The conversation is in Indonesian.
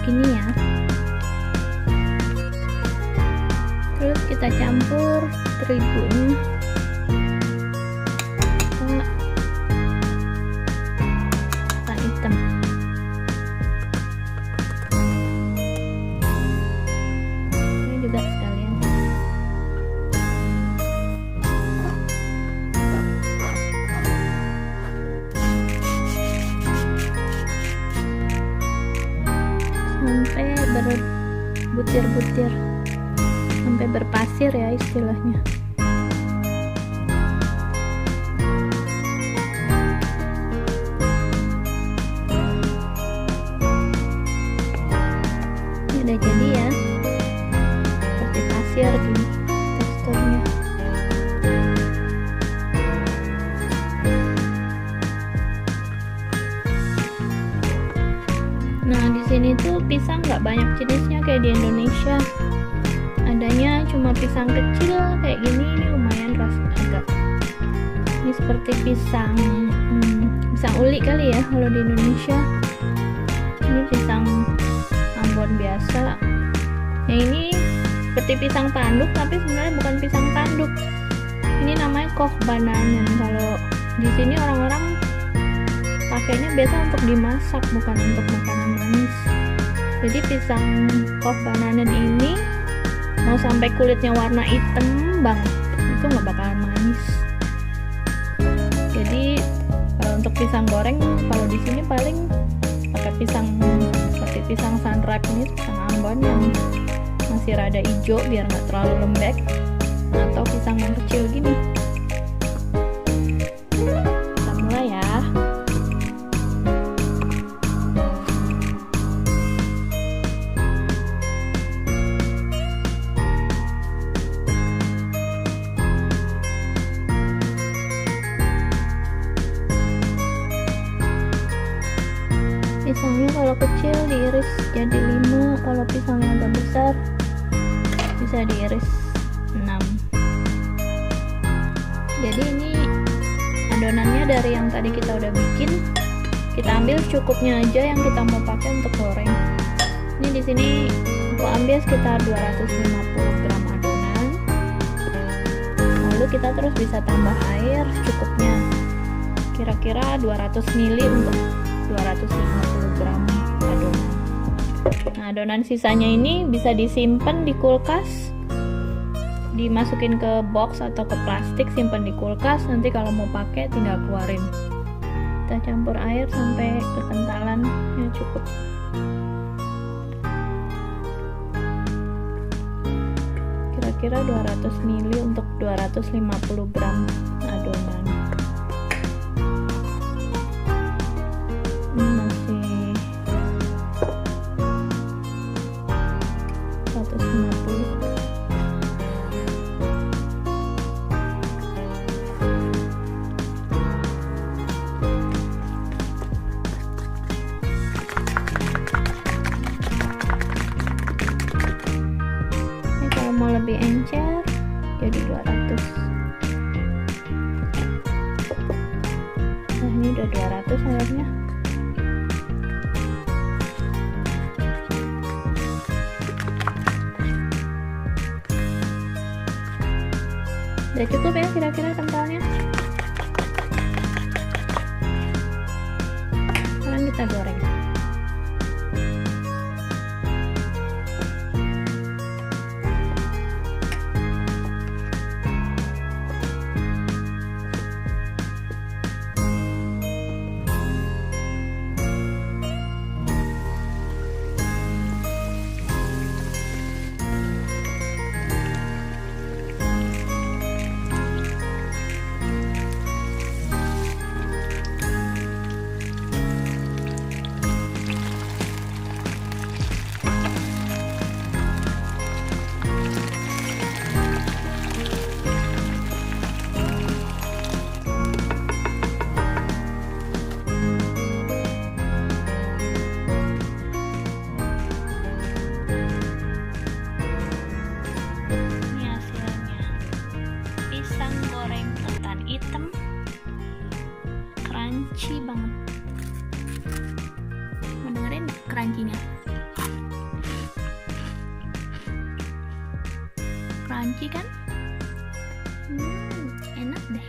gini ya. Terus kita campur terigunya ke hitam. Ini juga sekalian. Sampai berbutir-butir, sampai berpasir ya istilahnya. Ini udah jadi ya, seperti pasir gini teksturnya. Nah, di sini tuh pisang nggak banyak jenisnya kayak di Indonesia. Adanya cuma pisang kecil kayak gini, ini lumayan agak. Ini seperti pisang uli kali ya kalau di Indonesia. Ini pisang Ambon biasa. Yang ini seperti pisang tanduk tapi sebenarnya bukan pisang tanduk. Ini namanya koh bananen. Kalau di sini orang-orang pakainya biasa untuk dimasak, bukan untuk makanan manis. Jadi pisang koh bananen ini mau sampai kulitnya warna hitam banget, itu nggak bakalan manis. Jadi kalau untuk pisang goreng, kalau di sini paling pakai pisang seperti pisang sunripe ini, pisang Ambon yang masih rada hijau biar nggak terlalu lembek, atau pisang yang kecil gini. Kita mulai ya. Pisangnya kalau kecil diiris jadi 5, kalau pisangnya agak besar bisa diiris 6. Jadi ini adonannya dari yang tadi kita udah bikin, kita ambil cukupnya aja yang kita mau pakai untuk goreng. Ini di sini aku ambil sekitar 250 gram adonan. Lalu kita terus bisa tambah air cukupnya, kira-kira 200 ml untuk 250 gram adonan. Nah, adonan sisanya ini bisa disimpan di kulkas, dimasukin ke box atau ke plastik, simpan di kulkas. Nanti kalau mau pakai tinggal keluarin. Kita campur air sampai kekentalannya cukup. Kira-kira 200 ml untuk 250 gram adonan. Masih 150. Ini kalau mau lebih encer jadi 200. Nah, ini udah 200 airnya. Udah cukup ya kira-kira kentalnya. Sekarang kita goreng. crunchy banget. Mau dengerin crunchy-nya? crunchy kan? Enak deh.